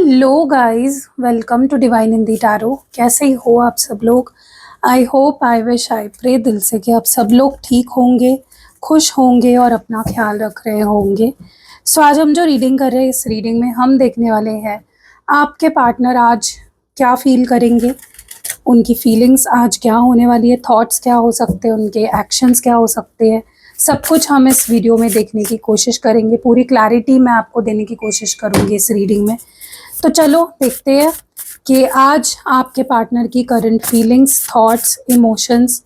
Hello guys, welcome to Divine in the Tarot. कैसे हो आप सब लोग? I hope, I wish, I pray दिल से कि आप सब लोग ठीक होंगे, खुश होंगे और अपना ख्याल रख रहे होंगे। सो आज हम जो रीडिंग कर रहे हैं, इस रीडिंग में हम देखने वाले हैं आपके पार्टनर आज क्या फील करेंगे, उनकी फीलिंग्स आज क्या होने वाली है, थॉट्स क्या हो सकते हैं, उनके एक्शंस क्या हो सकते हैं। सब कुछ हम इस वीडियो में देखने की कोशिश करेंगे। पूरी क्लैरिटी मैं आपको देने की कोशिश करूँगी इस रीडिंग में। तो चलो देखते हैं कि आज आपके पार्टनर की करंट फीलिंग्स, थॉट्स, इमोशंस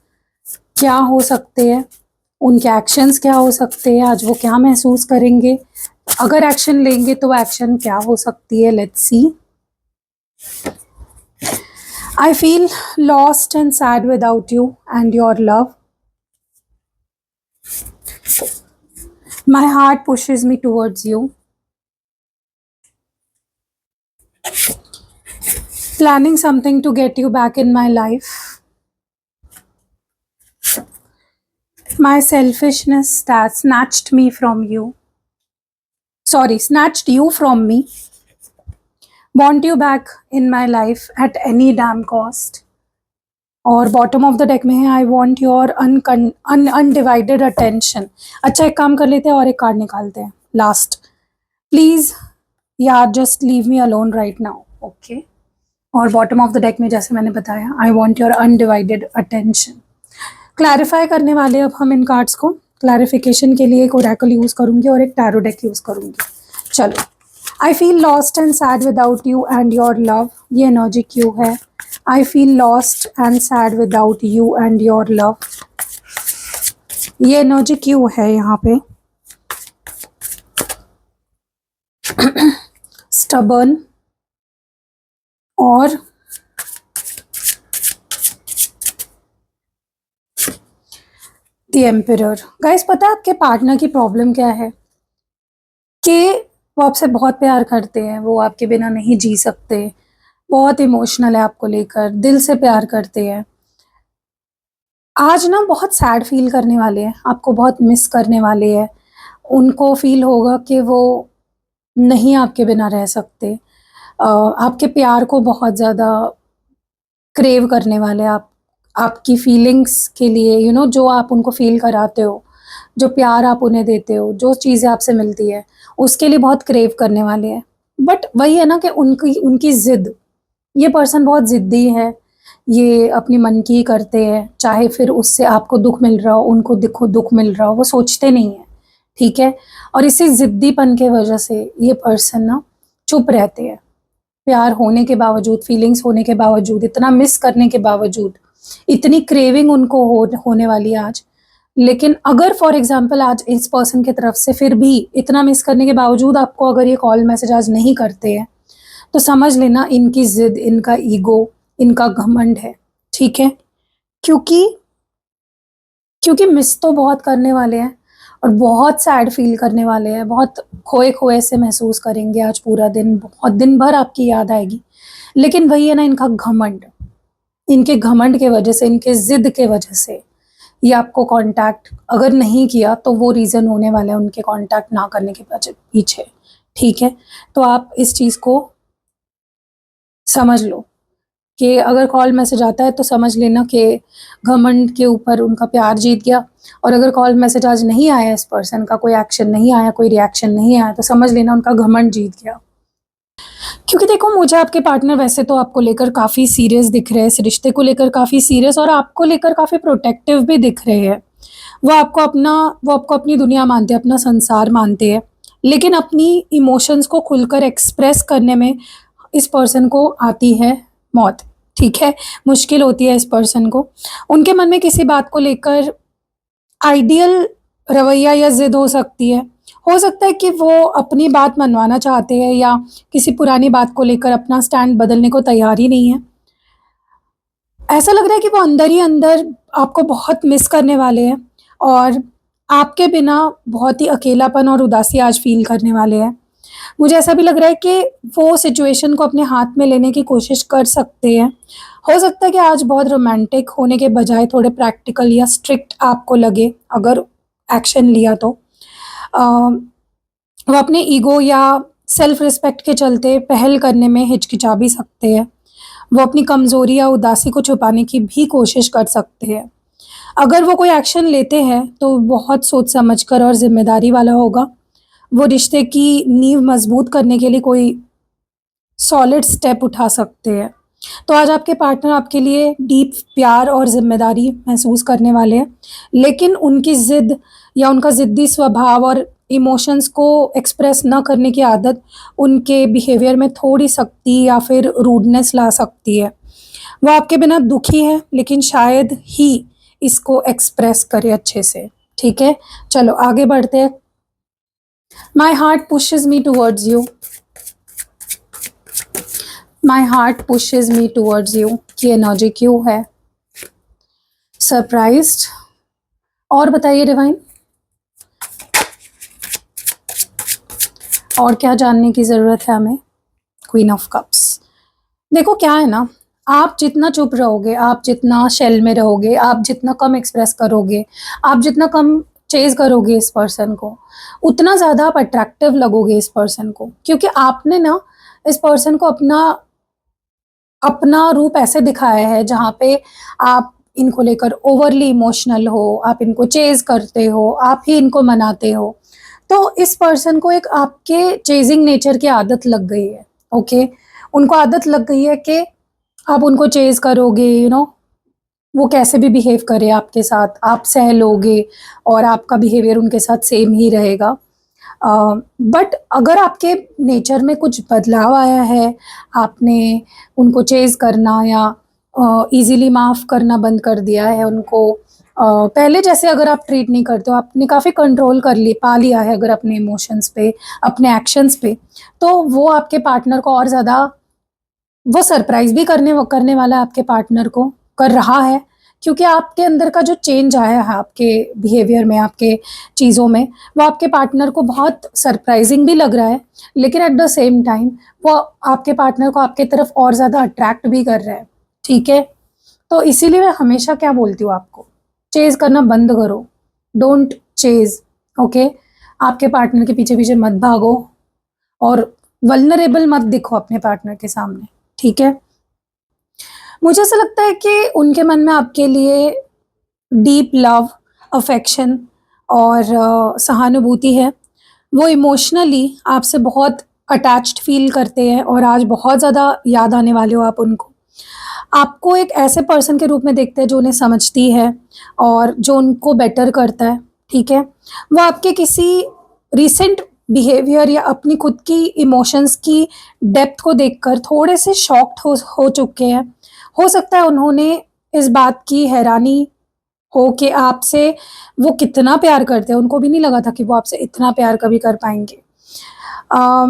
क्या हो सकते हैं, उनके एक्शंस क्या हो सकते हैं, आज वो क्या महसूस करेंगे, अगर एक्शन लेंगे तो एक्शन क्या हो सकती है। Let's see. I feel lost and sad without you and your love. My heart pushes me towards you. Planning something to get you back in my life. My selfishness that snatched me from you. Sorry, snatched you from me. Want you back in my life at any damn cost. और bottom of the deck में है I want your undivided attention. अच्छा, एक काम कर लेते हैं और एक कार्ड निकालते हैं लास्ट. प्लीज यार, just leave me alone right now. Okay. और बॉटम ऑफ द डेक में जैसे मैंने बताया, I want your undivided attention. Clarify करने वाले अब हम इन कार्ड्स को. क्लैरिफिकेशन के लिए एक ओरेकल यूज़ करूँगी और एक टैरो डेक यूज़ करूँगी. चलो. I feel lost and sad without you and your love. ये एनर्जी क्यों है? I feel lost and sad without you and your love. ये एनर्जी क्यों है यहाँ पे? स्टबर्न और द एम्परर. गाइस, पता है आपके पार्टनर की प्रॉब्लम क्या है? कि वो आपसे बहुत प्यार करते हैं, वो आपके बिना नहीं जी सकते, बहुत इमोशनल है आपको लेकर, दिल से प्यार करते हैं. आज ना बहुत सैड फील करने वाले हैं, आपको बहुत मिस करने वाले हैं. उनको फील होगा कि वो नहीं आपके बिना रह सकते. आपके प्यार को बहुत ज़्यादा क्रेव करने वाले. आपकी फीलिंग्स के लिए जो आप उनको फील कराते हो, जो प्यार आप उन्हें देते हो, जो चीज़ें आपसे मिलती है, उसके लिए बहुत क्रेव करने वाले हैं. बट वही है ना कि उनकी ज़िद. ये पर्सन बहुत ज़िद्दी है. ये अपनी मन की ही करते हैं, चाहे फिर उससे आपको दुख मिल रहा हो, उनको दुख मिल रहा हो, वो सोचते नहीं है. ठीक है. और इसी ज़िद्दीपन के वजह से ये पर्सन ना चुप रहते हैं. प्यार होने के बावजूद, फीलिंग्स होने के बावजूद, इतना मिस करने के बावजूद, इतनी क्रेविंग उनको होने वाली आज. लेकिन अगर फॉर एग्जांपल आज इस पर्सन की तरफ से फिर भी इतना मिस करने के बावजूद आपको अगर ये कॉल मैसेज आज नहीं करते हैं, तो समझ लेना इनकी ज़िद, इनका ईगो, इनका घमंड है. ठीक है. क्योंकि मिस तो बहुत करने वाले हैं और बहुत सैड फील करने वाले हैं, बहुत खोए खोए से महसूस करेंगे आज पूरा दिन, बहुत दिन भर आपकी याद आएगी. लेकिन वही है ना, इनका घमंड. इनके घमंड के वजह से, इनके ज़िद के वजह से ये आपको कांटेक्ट अगर नहीं किया तो वो रीज़न होने वाला है उनके कांटेक्ट ना करने के पीछे. ठीक है. तो आप इस चीज़ को समझ लो कि अगर कॉल मैसेज आता है तो समझ लेना कि घमंड के ऊपर उनका प्यार जीत गया. और अगर कॉल मैसेज आज नहीं आया, इस पर्सन का कोई एक्शन नहीं आया, कोई रिएक्शन नहीं आया, तो समझ लेना उनका घमंड जीत गया. क्योंकि देखो, मुझे आपके पार्टनर वैसे तो आपको लेकर काफ़ी सीरियस दिख रहे हैं, इस रिश्ते को लेकर काफ़ी सीरियस और आपको लेकर काफ़ी प्रोटेक्टिव भी दिख रहे हैं. वो आपको अपनी दुनिया मानते हैं, अपना संसार मानते हैं. लेकिन अपनी इमोशंस को खुलकर एक्सप्रेस करने में इस पर्सन को आती है मौत. ठीक है. मुश्किल होती है इस पर्सन को. उनके मन में किसी बात को लेकर आइडियल रवैया या ज़िद हो सकती है. हो सकता है कि वो अपनी बात मनवाना चाहते हैं या किसी पुरानी बात को लेकर अपना स्टैंड बदलने को तैयार ही नहीं है. ऐसा लग रहा है कि वो अंदर ही अंदर आपको बहुत मिस करने वाले हैं और आपके बिना बहुत ही अकेलापन और उदासी आज फील करने वाले हैं. मुझे ऐसा भी लग रहा है कि वो सिचुएशन को अपने हाथ में लेने की कोशिश कर सकते हैं. हो सकता है कि आज बहुत रोमांटिक होने के बजाय थोड़े प्रैक्टिकल या स्ट्रिक्ट आपको लगे अगर एक्शन लिया तो. वो अपने ईगो या सेल्फ रिस्पेक्ट के चलते पहल करने में हिचकिचा भी सकते हैं। वो अपनी कमज़ोरी या उदासी को छुपाने की भी कोशिश कर सकते हैं। अगर वो कोई एक्शन लेते हैं तो बहुत सोच समझ कर और ज़िम्मेदारी वाला होगा। वो रिश्ते की नींव मज़बूत करने के लिए कोई सॉलिड स्टेप उठा सकते हैं। तो आज आपके पार्टनर आपके लिए डीप प्यार और ज़िम्मेदारी महसूस करने वाले हैं, लेकिन उनकी ज़िद या उनका ज़िद्दी स्वभाव और इमोशंस को एक्सप्रेस ना करने की आदत उनके बिहेवियर में थोड़ी सख्ती या फिर रूडनेस ला सकती है। वो आपके बिना दुखी है, लेकिन शायद ही इसको एक्सप्रेस करे अच्छे से। ठीक है? चलो आगे बढ़ते हैं। My heart pushes me towards you. My heart pushes me towards you की एनर्जी क्यों है? सरप्राइज्ड। और बताइए डिवाइन, और क्या जानने की ज़रूरत है हमें? Queen of cups. देखो क्या है ना, आप जितना चुप रहोगे, आप जितना शेल में रहोगे, आप जितना कम एक्सप्रेस करोगे, आप जितना कम चेज़ करोगे इस पर्सन को, उतना ज़्यादा आप अट्रैक्टिव लगोगे इस पर्सन को। क्योंकि आपने ना इस पर्सन को अपना रूप ऐसे दिखाया है जहाँ पे आप इनको लेकर ओवरली इमोशनल हो, आप इनको चेज़ करते हो, आप ही इनको मनाते हो। तो इस पर्सन को एक आपके चेज़िंग नेचर की आदत लग गई है, ओके? उनको आदत लग गई है कि आप उनको चेज़ करोगे, वो कैसे भी बिहेव करे आपके साथ, आप सह लोगे और आपका बिहेवियर उनके साथ सेम ही रहेगा। बट अगर आपके नेचर में कुछ बदलाव आया है, आपने उनको चेज़ करना या ईज़िली माफ़ करना बंद कर दिया है उनको, पहले जैसे अगर आप ट्रीट नहीं करते हो, आपने काफ़ी कंट्रोल पा लिया है अगर अपने इमोशंस पे, अपने एक्शंस पे, तो वो आपके पार्टनर को और ज़्यादा वो सरप्राइज़ भी करने वाला है आपके पार्टनर को, कर रहा है, क्योंकि आपके अंदर का जो चेंज आया है आपके बिहेवियर में, आपके चीज़ों में, वो आपके पार्टनर को बहुत सरप्राइज़िंग भी लग रहा है, लेकिन एट द सेम टाइम वो आपके पार्टनर को आपकी तरफ और ज़्यादा अट्रैक्ट भी कर रहा है, ठीक है? तो इसीलिए मैं हमेशा क्या बोलती हूँ आपको, चेज़ करना बंद करो, डोंट चेज़, ओके? आपके पार्टनर के पीछे-पीछे मत भागो और वल्नरेबल मत दिखो अपने पार्टनर के सामने, ठीक है? मुझे ऐसा लगता है कि उनके मन में आपके लिए डीप लव, अफेक्शन और सहानुभूति है। वो इमोशनली आपसे बहुत अटैच्ड फ़ील करते हैं और आज बहुत ज़्यादा याद आने वाले हो आप उनको। आपको एक ऐसे पर्सन के रूप में देखते हैं जो उन्हें समझती है और जो उनको बेटर करता है, ठीक है? वो आपके किसी रीसेंट बिहेवियर या अपनी खुद की इमोशंस की डेप्थ को देखकर थोड़े से शॉक्ड हो चुके हैं। हो सकता है उन्होंने इस बात की हैरानी हो कि आपसे वो कितना प्यार करते हैं, उनको भी नहीं लगा था कि वो आपसे इतना प्यार कभी कर पाएँगे। अ,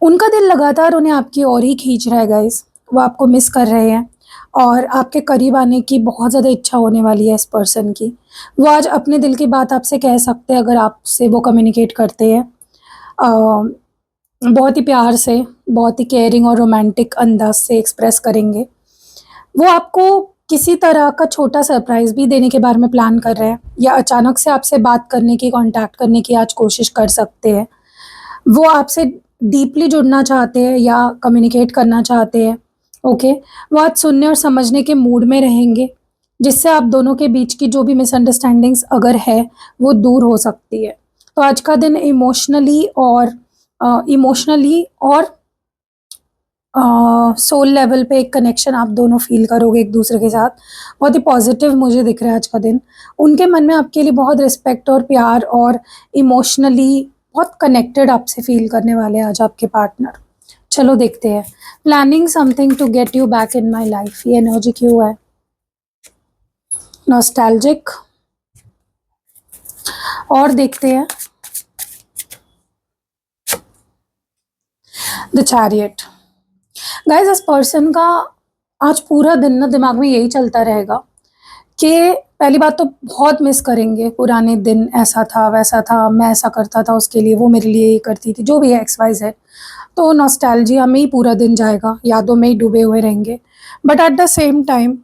उनका दिल लगातार उन्हें आपकी ओर ही खींच रहा है गाइज़, वो आपको मिस कर रहे हैं और आपके करीब आने की बहुत ज़्यादा इच्छा होने वाली है इस पर्सन की। वो आज अपने दिल की बात आपसे कह सकते हैं अगर आपसे वो कम्युनिकेट करते हैं। अ, बहुत ही प्यार से, बहुत ही केयरिंग और रोमांटिक अंदाज़ से एक्सप्रेस करेंगे। वो आपको किसी तरह का छोटा सरप्राइज़ भी देने के बारे में प्लान कर रहे हैं या अचानक से आपसे बात करने की, कॉन्टैक्ट करने की आज कोशिश कर सकते हैं। वो आपसे डीपली जुड़ना चाहते हैं या कम्युनिकेट करना चाहते हैं, ओके? वो आज सुनने और समझने के मूड में रहेंगे, जिससे आप दोनों के बीच की जो भी मिसअंडरस्टैंडिंग्स अगर है, वो दूर हो सकती है। तो आज का दिन इमोशनली और सोल लेवल पे एक कनेक्शन आप दोनों फ़ील करोगे एक-दूसरे के साथ। बहुत ही पॉज़िटिव मुझे दिख रहा है आज का दिन। उनके मन में आपके लिए बहुत रिस्पेक्ट और प्यार और इमोशनली बहुत कनेक्टेड आपसे फ़ील करने वाले हैं आज आपके पार्टनर। चलो देखते हैं। Planning something to get you back in my life, ये एनर्जी क्यों है? नॉस्टैल्जिक। और देखते हैं द चैरियट। गाइज़ इस पर्सन का आज पूरा दिन ना दिमाग में यही चलता रहेगा कि पहली बात तो बहुत मिस करेंगे पुराने दिन, ऐसा था, वैसा था, मैं ऐसा करता था उसके लिए, वो मेरे लिए ये करती थी, जो भी है एक्स-वाई-ज़ेड। तो नॉस्टैल्जिया में ही पूरा दिन जाएगा, यादों में ही डूबे हुए रहेंगे। But at the same time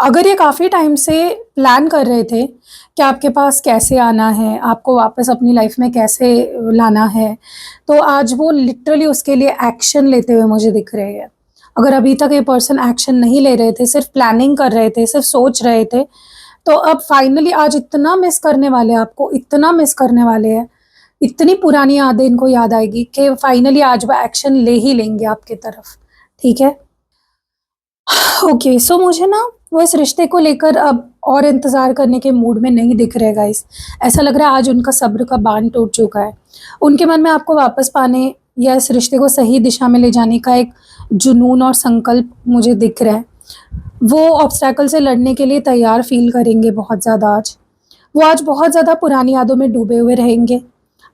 अगर ये काफ़ी टाइम से प्लान कर रहे थे कि आपके पास कैसे आना है, आपको वापस अपनी लाइफ में कैसे लाना है, तो आज वो लिटरली उसके लिए एक्शन लेते हुए मुझे दिख रहे हैं। अगर अभी तक ये पर्सन एक्शन नहीं ले रहे थे, सिर्फ़ प्लानिंग कर रहे थे, सिर्फ़ सोच रहे थे, तो अब फाइनली आज इतना मिस करने वाले हैं आपको, इतना मिस करने वाले हैं, इतनी पुरानी यादें इनको याद आएगी कि फाइनली आज वो एक्शन ले ही लेंगे आपकी तरफ, ठीक है? ओके, सो मुझे ना वो इस रिश्ते को लेकर अब और इंतज़ार करने के मूड में नहीं दिख रहे गाइस। ऐसा लग रहा है आज उनका सब्र का बाँध टूट चुका है। उनके मन में आपको वापस पाने या इस रिश्ते को सही दिशा में ले जाने का एक जुनून और संकल्प मुझे दिख रहा है। वो ऑब्स्टैकल से लड़ने के लिए तैयार फ़ील करेंगे बहुत ज़्यादा आज। वो आज बहुत ज़्यादा पुरानी यादों में डूबे हुए रहेंगे।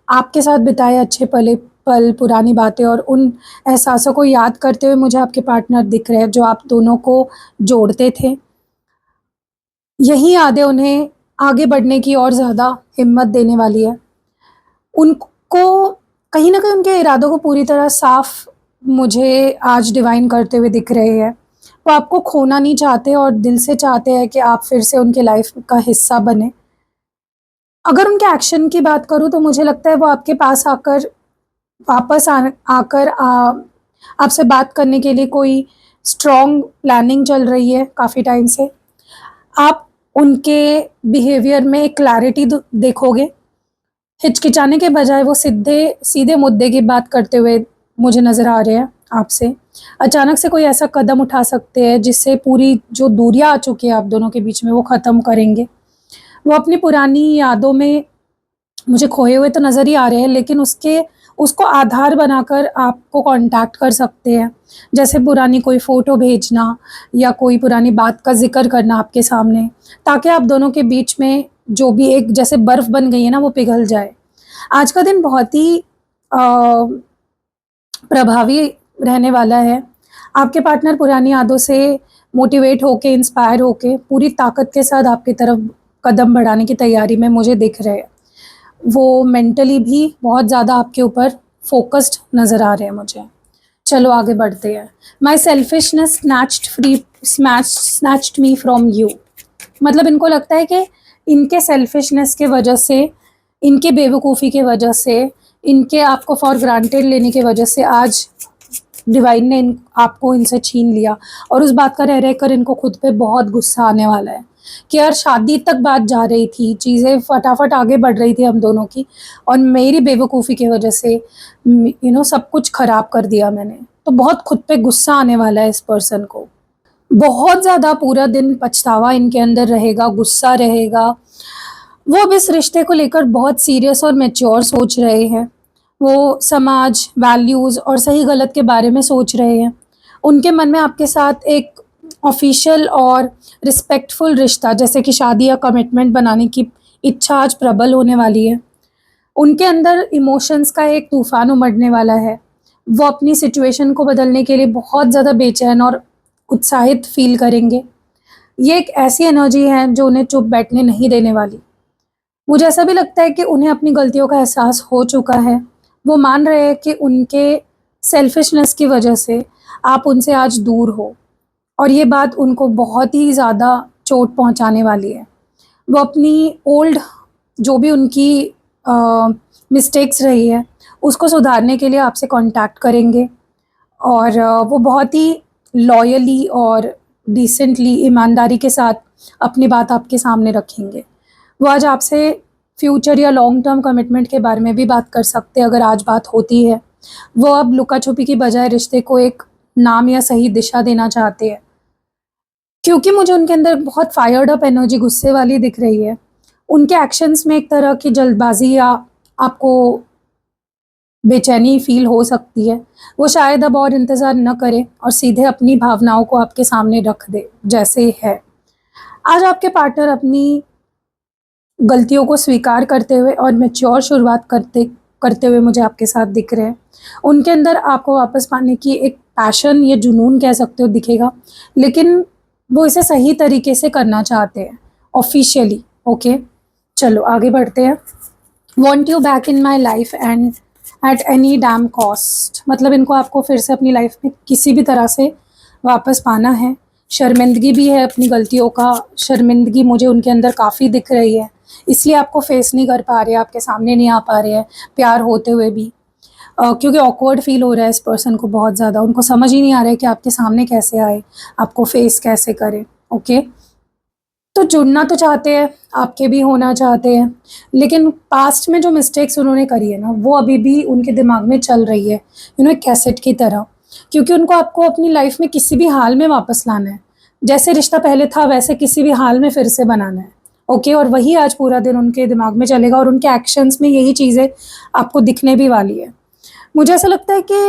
आपके साथ बिताए अच्छे पल, पुरानी बातें और उन एहसासों को याद करते हुए मुझे आपके पार्टनर दिख रहे हैं, जो आप दोनों को जोड़ते थे। यही यादें उन्हें आगे बढ़ने की और ज़्यादा हिम्मत देने वाली है। उनको कहीं न कहीं उनके इरादों को पूरी तरह साफ़ मुझे आज डिवाइन करते हुए दिख रहे हैं। वो आपको खोना नहीं चाहते और दिल से चाहते हैं कि आप फिर से उनके लाइफ़ का हिस्सा बनें। अगर उनके एक्शन की बात करूँ तो मुझे लगता है वो आपके पास आकर वापस आकर आपसे बात करने के लिए कोई स्ट्रॉन्ग प्लानिंग चल रही है काफ़ी टाइम से। आप उनके बिहेवियर में एक क्लैरिटी देखोगे। हिचकिचाने के बजाय वो सीधे मुद्दे की बात करते हुए मुझे नज़र आ रहे हैं आपसे। अचानक से कोई ऐसा कदम उठा सकते हैं जिससे पूरी जो दूरियाँ आ चुकी है आप दोनों के बीच में वो ख़त्म करेंगे। वो अपनी पुरानी यादों में मुझे खोए हुए तो नज़र ही आ रहे हैं, लेकिन उसको आधार बनाकर आपको कॉन्टैक्ट कर सकते हैं। जैसे पुरानी कोई फ़ोटो भेजना या कोई पुरानी बात का ज़िक्र करना आपके सामने, ताकि आप दोनों के बीच में जो भी एक जैसे बर्फ़ बन गई है ना, वो पिघल जाए। आज का दिन बहुत ही प्रभावी रहने वाला है। आपके पार्टनर पुरानी यादों से मोटिवेट होके, इंस्पायर होके, पूरी ताकत के साथ आपकी तरफ कदम बढ़ाने की तैयारी में मुझे दिख रहे हैं। वो मेंटली भी बहुत ज़्यादा आपके ऊपर फ़ोकस्ड नज़र आ रहे हैं मुझे। चलो आगे बढ़ते हैं। My selfishness snatched me from you. मतलब इनको लगता है कि इनके सेल्फिशनेस के वजह से, इनके बेवकूफ़ी के वजह से, इनके आपको फॉर ग्रांटेड लेने की वजह से आज डिवाइन ने आपको इनसे छीन लिया। और उस बात का रह कर इनको खुद पे बहुत गुस्सा आने वाला है कि यार शादी तक बात जा रही थी, चीज़ें फटाफट आगे बढ़ रही थी हम दोनों की, और मेरी बेवकूफ़ी की वजह से सब कुछ ख़राब कर दिया मैंने। तो बहुत खुद पे गुस्सा आने वाला है इस पर्सन को। बहुत ज़्यादा पूरा दिन पछतावा इनके अंदर रहेगा, गुस्सा रहेगा। वो अब इस रिश्ते को लेकर बहुत सीरियस और मैच्योर सोच रहे हैं। वो समाज, वैल्यूज़ और सही-गलत के बारे में सोच रहे हैं। उनके मन में आपके साथ एक ऑफ़िशियल और रिस्पेक्टफुल रिश्ता, जैसे कि शादी या कमिटमेंट बनाने की इच्छा आज प्रबल होने वाली है। उनके अंदर इमोशंस का एक तूफ़ान उमड़ने वाला है। वो अपनी सिचुएशन को बदलने के लिए बहुत ज़्यादा बेचैन और उत्साहित फ़ील करेंगे। ये एक ऐसी एनर्जी है जो उन्हें चुप बैठने नहीं देने वाली। मुझे ऐसा भी लगता है कि उन्हें अपनी गलतियों का एहसास हो चुका है। वो मान रहे हैं कि उनके सेल्फिशनेस की वजह से आप उनसे आज दूर हो, और ये बात उनको बहुत ही ज़्यादा चोट पहुँचाने वाली है। वो अपनी ओल्ड जो भी उनकी मिस्टेक्स रही है, उसको सुधारने के लिए आपसे कॉन्टैक्ट करेंगे, और वो बहुत ही लॉयली और डिसेंटली, ईमानदारी के साथ अपनी बात आपके सामने रखेंगे। वो आज आपसे फ्यूचर या लॉन्ग टर्म कमिटमेंट के बारे में भी बात कर सकते हैं अगर आज बात होती है। वो अब लुका-छुपी की बजाय रिश्ते को एक नाम या सही दिशा देना चाहते हैं। क्योंकि मुझे उनके अंदर बहुत फायर्ड अप एनर्जी गुस्से वाली दिख रही है। उनके एक्शंस में एक तरह की जल्दबाज़ी या आपको बेचैनी फ़ील हो सकती है। वो शायद अब और इंतज़ार ना करें और सीधे अपनी भावनाओं को आपके सामने रख दें, जैसे है। आज आपके पार्टनर अपनी गलतियों को स्वीकार करते हुए और मैच्योर शुरुआत करते करते हुए मुझे आपके साथ दिख रहे हैं। उनके अंदर आपको वापस पाने की एक पैशन या जुनून कह सकते हो दिखेगा, लेकिन वो इसे सही तरीके से करना चाहते हैं, ऑफ़िशियली, ओके? चलो आगे बढ़ते हैं। Want you back in my life and at any damn cost. मतलब इनको आपको फिर से अपनी लाइफ में किसी भी तरह से वापस पाना है, शर्मिंदगी भी है अपनी गलतियों का, शर्मिंदगी मुझे उनके अंदर काफ़ी दिख रही है, इसलिए आपको फेस नहीं कर पा रहे, आपके सामने नहीं आ पा रहे हैं प्यार होते हुए भी। क्योंकि ऑकवर्ड फील हो रहा है इस पर्सन को बहुत ज़्यादा, उनको समझ ही नहीं आ रहा है कि आपके सामने कैसे आए, आपको फेस कैसे करें। ओके, तो जुड़ना तो चाहते हैं, आपके भी होना चाहते हैं, लेकिन पास्ट में जो मिस्टेक्स उन्होंने करी है ना, वो अभी भी उनके दिमाग में चल रही है, एक कैसेट की तरह। क्योंकि उनको आपको अपनी लाइफ में किसी भी हाल में वापस लाना है, जैसे रिश्ता पहले था वैसे किसी भी हाल में फिर से बनाना है। ओके, और वही आज पूरा दिन उनके दिमाग में चलेगा और उनके एक्शंस में यही चीज़ें आपको दिखने भी वाली है। मुझे ऐसा लगता है कि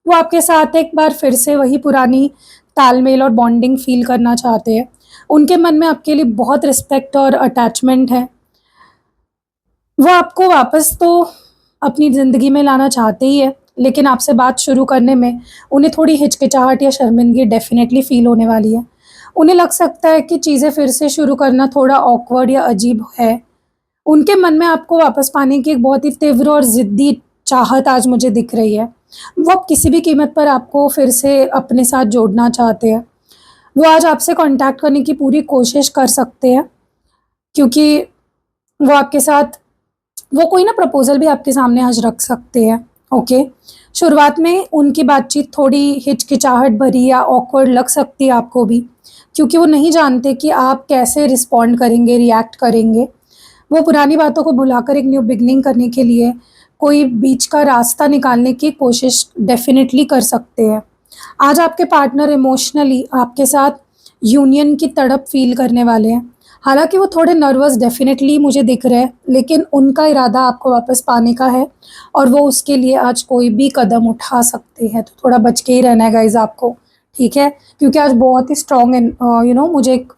वो आपके साथ एक बार फिर से वही पुरानी तालमेल और बॉन्डिंग फ़ील करना चाहते हैं। उनके मन में आपके लिए बहुत रिस्पेक्ट और अटैचमेंट है। वो आपको वापस तो अपनी ज़िंदगी में लाना चाहते ही है, लेकिन आपसे बात शुरू करने में उन्हें थोड़ी हिचकिचाहट या शर्मिंदगी डेफ़िनेटली फ़ील होने वाली है। उन्हें लग सकता है कि चीज़ें फिर से शुरू करना थोड़ा ऑकवर्ड या अजीब है। उनके मन में आपको वापस पाने की एक बहुत ही तीव्र और ज़िद्दी चाहत आज मुझे दिख रही है। वो अब किसी भी कीमत पर आपको फिर से अपने साथ जोड़ना चाहते हैं। वो आज आपसे कॉन्टैक्ट करने की पूरी कोशिश कर सकते हैं, क्योंकि वो आपके साथ वो कोई ना प्रपोज़ल भी आपके सामने आज रख सकते हैं। ओके, शुरुआत में उनकी बातचीत थोड़ी हिचकिचाहट भरी या ऑकवर्ड लग सकती है आपको भी, क्योंकि वो नहीं जानते कि आप कैसे रिस्पॉन्ड करेंगे, रिएक्ट करेंगे। वो पुरानी बातों को भुलाकर एक न्यू बिगिनिंग करने के लिए कोई बीच का रास्ता निकालने की कोशिश डेफ़िनेटली कर सकते हैं। आज आपके पार्टनर इमोशनली आपके साथ यूनियन की तड़प फ़ील करने वाले हैं। हालाँकि वो थोड़े नर्वस डेफ़िनेटली मुझे दिख रहे हैं, लेकिन उनका इरादा आपको वापस पाने का है और वो उसके लिए आज कोई भी कदम उठा सकते हैं। तो थोड़ा बच के ही रहना है गाइज़ आपको, ठीक है? क्योंकि आज बहुत ही स्ट्रॉन्ग मुझे एक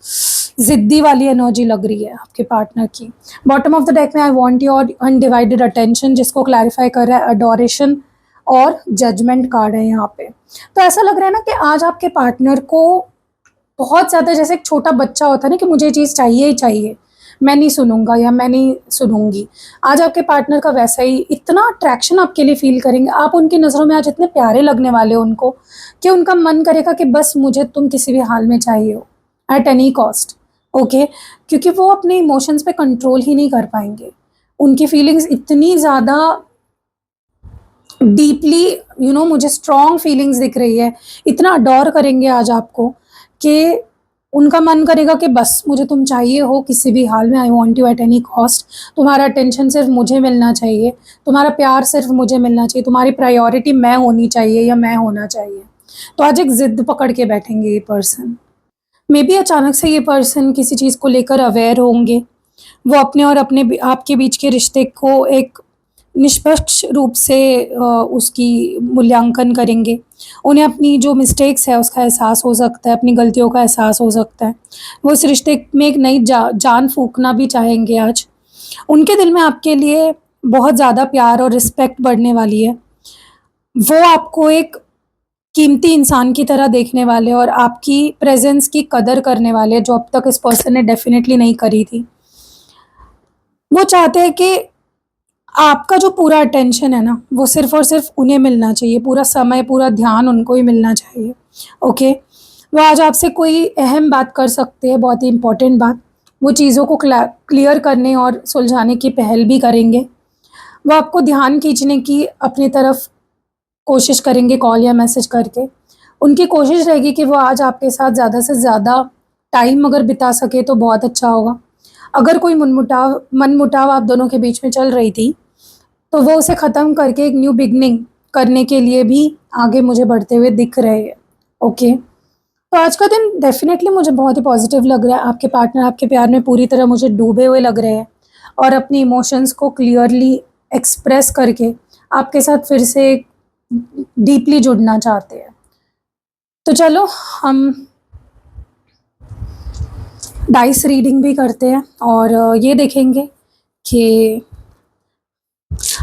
ज़िद्दी वाली एनर्जी लग रही है आपके पार्टनर की। बॉटम ऑफ द डेक में I want your undivided attention, जिसको क्लैरिफ़ाई कर रहा है एडोरेशन और जजमेंट कार्ड है यहाँ पे। तो ऐसा लग रहा है ना कि आज आपके पार्टनर को बहुत ज़्यादा, जैसे एक छोटा बच्चा होता है ना कि मुझे ये चीज़ चाहिए ही चाहिए, मैं नहीं सुनूँगा या मैं नहीं सुनूँगी। आज आपके पार्टनर का वैसा ही इतना अट्रैक्शन आपके लिए फ़ील करेंगे, आप उनकी नज़रों में आज इतने प्यारे लगने वाले हो उनको, कि उनका मन करेगा कि बस मुझे तुम किसी भी हाल में चाहिए हो, एट एनी कॉस्ट। ओके, क्योंकि वो अपने इमोशंस पे कंट्रोल ही नहीं कर पाएँगे। उनकी फीलिंग्स इतनी ज़्यादा डीपली मुझे स्ट्रॉन्ग फीलिंग्स दिख रही है, इतना अडोर करेंगे आज आपको कि उनका मन करेगा कि बस मुझे तुम चाहिए हो किसी भी हाल में, I want you at any cost. तुम्हारा अटेंशन सिर्फ मुझे मिलना चाहिए, तुम्हारा प्यार सिर्फ मुझे मिलना चाहिए, तुम्हारी प्रायोरिटी मैं होनी चाहिए या मैं होना चाहिए। तो आज एक ज़िद पकड़ के बैठेंगे ये पर्सन। मे बी अचानक से ये पर्सन किसी चीज़ को लेकर अवेयर होंगे। वो अपने और आपके बीच के रिश्ते को एक निष्पक्ष रूप से उसकी मूल्यांकन करेंगे। उन्हें अपनी जो मिस्टेक्स है उसका एहसास हो सकता है, अपनी गलतियों का एहसास हो सकता है। वो इस रिश्ते में एक नई जान फूँकना भी चाहेंगे आज। उनके दिल में आपके लिए बहुत ज़्यादा प्यार और रिस्पेक्ट बढ़ने वाली है। वो आपको एक कीमती इंसान की तरह देखने वाले और आपकी प्रेज़ेंस की कदर करने वाले, जो अब तक इस पर्सन ने डेफ़िनेटली नहीं करी थी। वो चाहते हैं कि आपका जो पूरा अटेंशन है ना, वो सिर्फ़ और सिर्फ़ उन्हें मिलना चाहिए, पूरा समय, पूरा ध्यान उनको ही मिलना चाहिए। ओके? वो आज आपसे कोई अहम बात कर सकते हैं, बहुत ही इम्पोर्टेंट बात। वो चीज़ों को क्लियर करने और सुलझाने की पहल भी करेंगे। वो आपको ध्यान खींचने की अपनी तरफ कोशिश करेंगे कॉल या मैसेज करके। उनकी कोशिश रहेगी कि वो आज आपके साथ ज़्यादा से ज़्यादा टाइम अगर बिता सके तो बहुत अच्छा होगा। अगर कोई मनमुटाव आप दोनों के बीच में चल रही थी, तो वो उसे ख़त्म करके एक न्यू बिगिनिंग करने के लिए भी आगे मुझे बढ़ते हुए दिख रहे हैं। ओके? तो आज का दिन डेफ़िनेटली मुझे बहुत ही पॉज़िटिव लग रहा है। आपके पार्टनर आपके प्यार में पूरी तरह मुझे डूबे हुए लग रहे हैं और अपनी इमोशंस को क्लियरली एक्सप्रेस करके आपके साथ फिर से डीपली जुड़ना चाहते हैं। तो चलो हम डाइस रीडिंग भी करते हैं और ये देखेंगे कि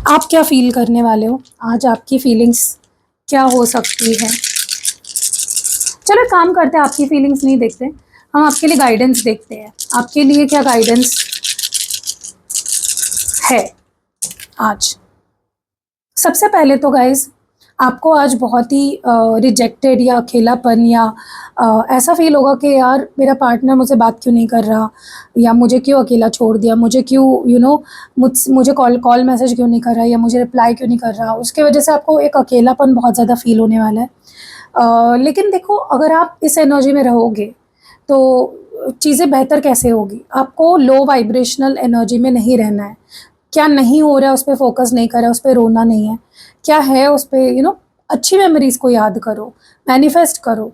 आप क्या फ़ील करने वाले हो, आज आपकी फ़ीलिंग्स क्या हो सकती है। चलो एक काम करते हैं, आपकी फ़ीलिंग्स नहीं देखते, हम आपके लिए गाइडेंस देखते हैं। आपके लिए क्या गाइडेंस है आज। सबसे पहले तो गाइज़ आपको आज बहुत ही रिजेक्टेड या अकेलापन या ऐसा फ़ील होगा कि यार मेरा पार्टनर मुझसे बात क्यों नहीं कर रहा, या मुझे क्यों अकेला छोड़ दिया, मुझे क्यों मुझे कॉल मैसेज क्यों नहीं कर रहा, या मुझे रिप्लाई क्यों नहीं कर रहा। उसकी वजह से आपको एक अकेलापन बहुत ज़्यादा फ़ील होने वाला है। लेकिन देखो, अगर आप इस एनर्जी में रहोगे तो चीज़ें बेहतर कैसे होगी। आपको लो वाइब्रेशनल एनर्जी में नहीं रहना है। क्या नहीं हो रहा है उस पे फ़ोकस नहीं करना है, उस पे रोना नहीं है। क्या है उस पे अच्छी मेमोरीज़ को याद करो, मैनिफेस्ट करो।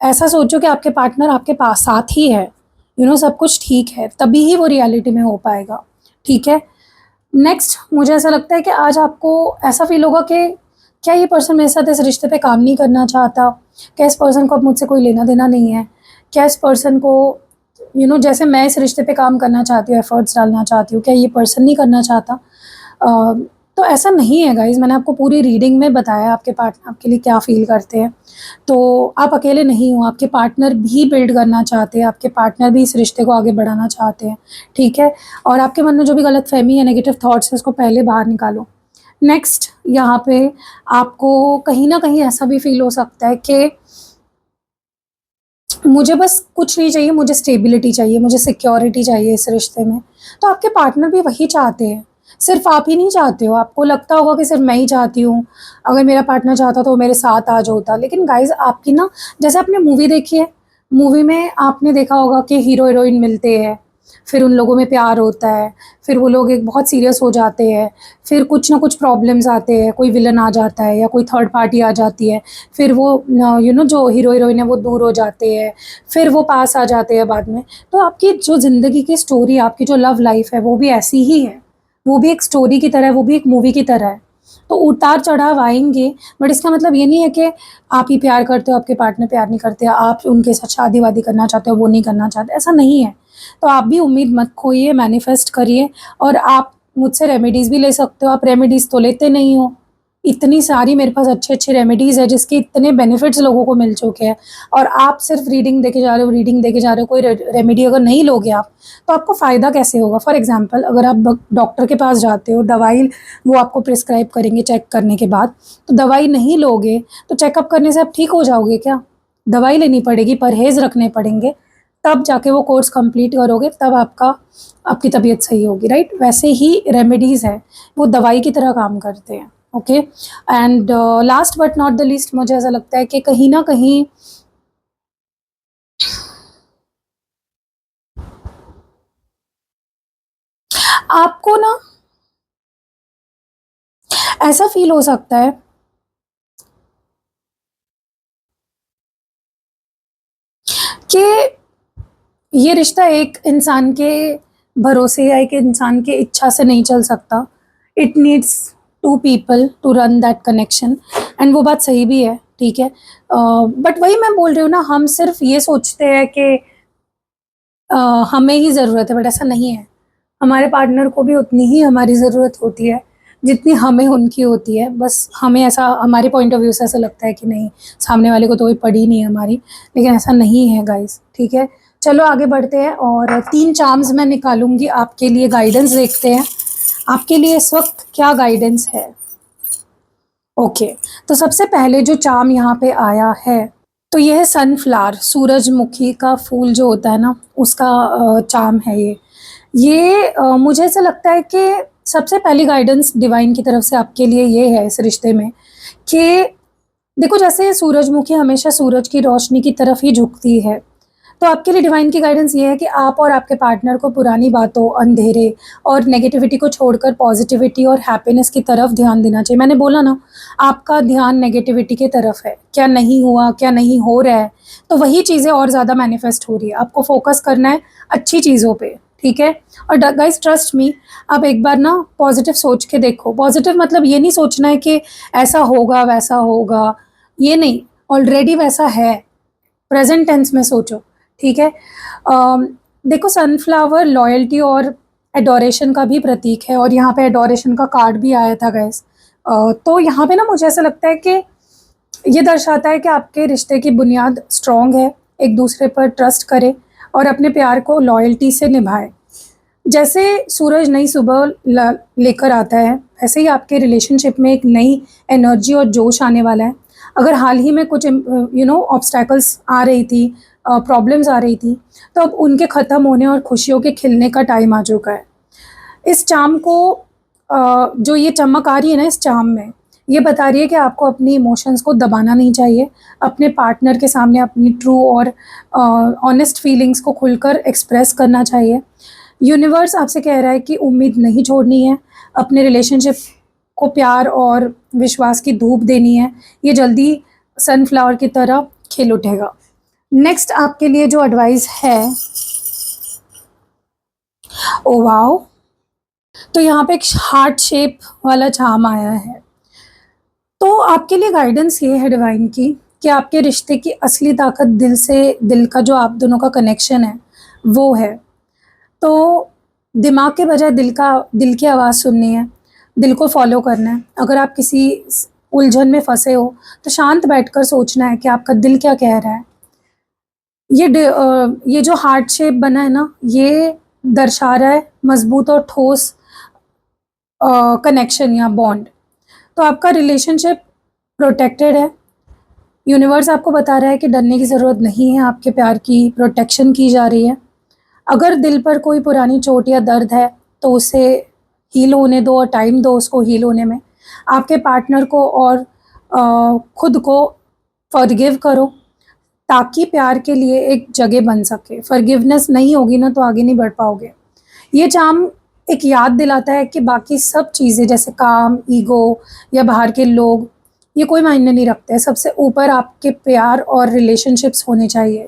ऐसा सोचो कि आपके पार्टनर आपके पास साथ ही है, सब कुछ ठीक है, तभी ही वो रियलिटी में हो पाएगा, ठीक है? नेक्स्ट मुझे ऐसा लगता है कि आज आपको ऐसा फ़ील होगा कि क्या ये पर्सन मेरे साथ इस रिश्ते पे काम नहीं करना चाहता? क्या इस पर्सन को अब मुझसे कोई लेना-देना नहीं है? क्या इस पर्सन को जैसे मैं इस रिश्ते पे काम करना चाहती हूँ, एफ़र्ट्स डालना चाहती हूँ, क्या ये पर्सन नहीं करना चाहता? तो ऐसा नहीं है गाइज़, मैंने आपको पूरी रीडिंग में बताया आपके पार्टनर आपके लिए क्या फ़ील करते हैं। तो आप अकेले नहीं हो, आपके पार्टनर भी बिल्ड करना चाहते हैं, आपके पार्टनर भी इस रिश्ते को आगे बढ़ाना चाहते हैं, ठीक है? और आपके मन में जो भी गलतफ़हमी है, नेगेटिव थॉट्स है, उसको पहले बाहर निकालो। नेक्स्ट यहाँ पे आपको कहीं न कहीं ऐसा भी फ़ील हो सकता है कि मुझे बस कुछ नहीं चाहिए, मुझे स्टेबिलिटी चाहिए, मुझे सिक्योरिटी चाहिए इस रिश्ते में। तो आपके पार्टनर भी वही चाहते हैं, सिर्फ़ आप ही नहीं चाहते हो। आपको लगता होगा कि सिर्फ़ मैं ही चाहती हूँ, अगर मेरा पार्टनर चाहता तो वो मेरे साथ आज होता। लेकिन गाइज़ आपकी जैसे आपने मूवी देखी है, मूवी में आपने देखा होगा कि हीरो-हीरोइन मिलते हैं, फिर उन लोगों में प्यार होता है, फिर वो लोग एक बहुत सीरियस हो जाते हैं, फिर कुछ ना कुछ प्रॉब्लम्स आते हैं, कोई विलन आ जाता है या कोई थर्ड पार्टी आ जाती है, फिर वो जो हीरो-हीरोइन है वो दूर हो जाते हैं, फिर वो पास आ जाते हैं बाद में। तो आपकी जो ज़िंदगी की स्टोरी, आपकी जो लव लाइफ़ है, वो भी ऐसी ही है। वो भी एक स्टोरी की तरह है, वो भी एक मूवी की तरह है। तो उतार-चढ़ाव आएँगे, बट इसका मतलब ये नहीं है कि आप ही प्यार करते हो, आपके पार्टनर प्यार नहीं करते, आप उनके साथ शादी-वादी करना चाहते हो, वो नहीं करना चाहते, ऐसा नहीं है। तो आप भी उम्मीद मत खोइए, मैनिफेस्ट करिए, और आप मुझसे रेमेडीज़ भी ले सकते हो, आप रेमेडीज़ तो लेते नहीं हो। इतनी सारी मेरे पास अच्छी-अच्छी रेमेडीज़ है जिसके इतने बेनिफिट्स लोगों को मिल चुके हैं, और आप सिर्फ़ रीडिंग देके जा रहे हो, रीडिंग देके जा रहे हो, कोई रेमेडी अगर नहीं लोगे आप, तो आपको फ़ायदा कैसे होगा? फॉर एग्ज़ाम्पल, अगर आप डॉक्टर के पास जाते हो, दवाई वो आपको प्रिस्क्राइब करेंगे चेक करने के बाद, तो दवाई नहीं लोगे, तो चेकअप करने से आप ठीक हो जाओगे क्या? दवाई लेनी पड़ेगी, परहेज़ रखने पड़ेंगे, तब जाके वो कोर्स कंप्लीट करोगे, तब आपकी तबीयत सही होगी, राइट? वैसे ही रेमेडीज़ हैं, वो दवाई की तरह काम करते हैं, okay? And last but not the least मुझे ऐसा लगता है कि कहीं न कहीं आपको ऐसा फ़ील हो सकता है कि ये रिश्ता एक इंसान के भरोसे या एक इंसान की इच्छा से नहीं चल सकता। It needs 2 people to run that connection, and वो बात सही भी है, ठीक है? बट वही मैं बोल रही हूँ ना, हम सिर्फ़ ये सोचते हैं कि अ, हमें ही ज़रूरत है, बट ऐसा नहीं है। हमारे पार्टनर को भी उतनी ही हमारी ज़रूरत होती है, जितनी हमें उनकी होती है। बस हमें ऐसा, हमारे पॉइंट ऑफ व्यू से ऐसा लगता है कि नहीं, सामने वाले को तो कोई पड़ी नहीं है हमारी, लेकिन ऐसा नहीं है गाइज़, ठीक है? चलो आगे बढ़ते हैं, और 3 चार्म्स मैं निकालूँगी आपके लिए, गाइडेंस देखते हैं। आपके लिए इस वक़्त क्या गाइडेंस है? ओके, तो सबसे पहले जो चार्म यहाँ पे आया है, तो ये है सनफ्लावर, सूरजमुखी का फूल जो होता है ना, उसका चार्म है ये। ये मुझे ऐसा लगता है कि सबसे पहली गाइडेंस डिवाइन की तरफ से आपके लिए ये है इस रिश्ते में कि देखो, जैसे सूरजमुखी हमेशा सूरज की रोशनी की तरफ ही झुकती है, तो आपके लिए डिवाइन की गाइडेंस ये है कि आप और आपके पार्टनर को पुरानी बातों, अंधेरे और नेगेटिविटी को छोड़कर पॉजिटिविटी और हैप्पीनेस की तरफ ध्यान देना चाहिए। मैंने बोला ना, आपका ध्यान नेगेटिविटी की तरफ है, क्या नहीं हुआ, क्या नहीं हो रहा है, तो वही चीज़ें और ज़्यादा मैनिफेस्ट हो रही है। आपको फ़ोकस करना है अच्छी चीज़ों पे, ठीक है? और गाइस ट्रस्ट मी, आप एक बार पॉजिटिव सोच के देखो। पॉजिटिव मतलब ये नहीं सोचना है कि ऐसा होगा, वैसा होगा, ये नहीं, ऑलरेडी वैसा है। प्रेज़ेंट टेंस में सोचो, ठीक है? देखो, सनफ्लावर लॉयल्टी और एडोरेशन का भी प्रतीक है, और यहाँ पे एडोरेशन का कार्ड भी आया था गाइस। तो यहाँ पे मुझे ऐसा लगता है कि ये दर्शाता है कि आपके रिश्ते की बुनियाद स्ट्रॉन्ग है, एक दूसरे पर ट्रस्ट करें और अपने प्यार को लॉयल्टी से निभाएं। जैसे सूरज नई सुबह लेकर आता है, वैसे ही आपके रिलेशनशिप में एक नई एनर्जी और जोश आने वाला है। अगर हाल ही में कुछ ऑब्स्टैकल्स आ रही थी, प्रॉब्लम्स आ रही थी, तो अब उनके ख़त्म होने और खुशियों के खिलने का टाइम आ चुका है। इस चार्म को जो ये चमक आ रही है ना इस चार्म में, ये बता रही है कि आपको अपनी इमोशंस को दबाना नहीं चाहिए। अपने पार्टनर के सामने अपनी ट्रू और ऑनेस्ट फीलिंग्स को खुलकर एक्सप्रेस करना चाहिए। यूनिवर्स आपसे कह रहा है कि उम्मीद नहीं छोड़नी है, अपने रिलेशनशिप को प्यार और विश्वास की धूप देनी है। ये जल्दी सनफ्लावर की तरह खिल उठेगा। नेक्स्ट आपके लिए जो एडवाइस है, ओ वाओ, तो यहाँ पे एक हार्ट शेप वाला चार्म आया है। तो आपके लिए गाइडेंस ये है डिवाइन की कि आपके रिश्ते की असली ताकत दिल से, दिल का जो आप दोनों का कनेक्शन है वो है। तो दिमाग के बजाय दिल की आवाज़ सुननी है, दिल को फॉलो करना है। अगर आप किसी उलझन में फंसे हो तो शांत बैठकर सोचना है कि आपका दिल क्या कह रहा है। ये जो हार्ट शेप बना है ना, ये दर्शा रहा है मजबूत और ठोस कनेक्शन या बॉन्ड। तो आपका रिलेशनशिप प्रोटेक्टेड है। यूनिवर्स आपको बता रहा है कि डरने की ज़रूरत नहीं है, आपके प्यार की प्रोटेक्शन की जा रही है। अगर दिल पर कोई पुरानी चोट या दर्द है तो उसे हील होने दो और टाइम दो उसको हील होने में। आपके पार्टनर को और खुद को फॉरगिव करो ताकि प्यार के लिए एक जगह बन सके। फॉरगिवनेस नहीं होगी ना तो आगे नहीं बढ़ पाओगे। ये चार्म एक याद दिलाता है कि बाकी सब चीज़ें जैसे काम, ईगो या बाहर के लोग, ये कोई मायने नहीं रखते। सबसे ऊपर आपके प्यार और रिलेशनशिप्स होने चाहिए।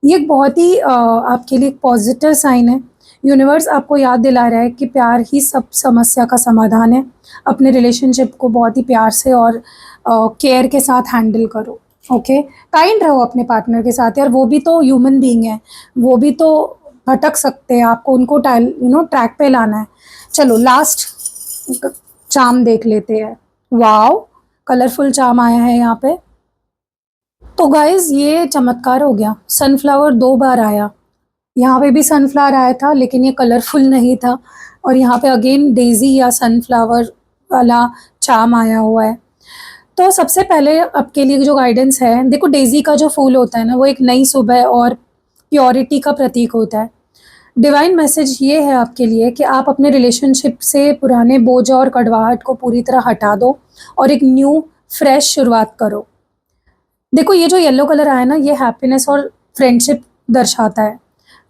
ये एक बहुत ही आपके लिए एक पॉजिटिव साइन है। यूनिवर्स आपको याद दिला रहा है कि प्यार ही सब समस्या का समाधान है। अपने रिलेशनशिप को बहुत ही प्यार से और केयर के साथ हैंडल करो। ओके, काइंड रहो अपने पार्टनर के साथ यार, वो भी तो ह्यूमन बीइंग है, वो भी तो भटक सकते हैं। आपको उनको ट्रैक पे लाना है। चलो लास्ट चार्म देख लेते हैं। वाओ, कलरफुल चार्म आया है यहाँ पे। तो गाइज़ ये चमत्कार हो गया, सनफ्लावर 2 बार आया। यहाँ पे भी सनफ्लावर आया था लेकिन ये कलरफुल नहीं था, और यहाँ पे अगेन डेज़ी या सनफ्लावर वाला चार्म आया हुआ है। तो सबसे पहले आपके लिए जो गाइडेंस है, देखो डेज़ी का जो फूल होता है ना, वो एक नई सुबह और प्योरिटी का प्रतीक होता है। डिवाइन मैसेज ये है आपके लिए कि आप अपने रिलेशनशिप से पुराने बोझ और कड़वाहट को पूरी तरह हटा दो और एक न्यू फ्रेश शुरुआत करो। देखो ये जो येलो कलर आया ना, ये हैप्पीनेस और फ्रेंडशिप दर्शाता है।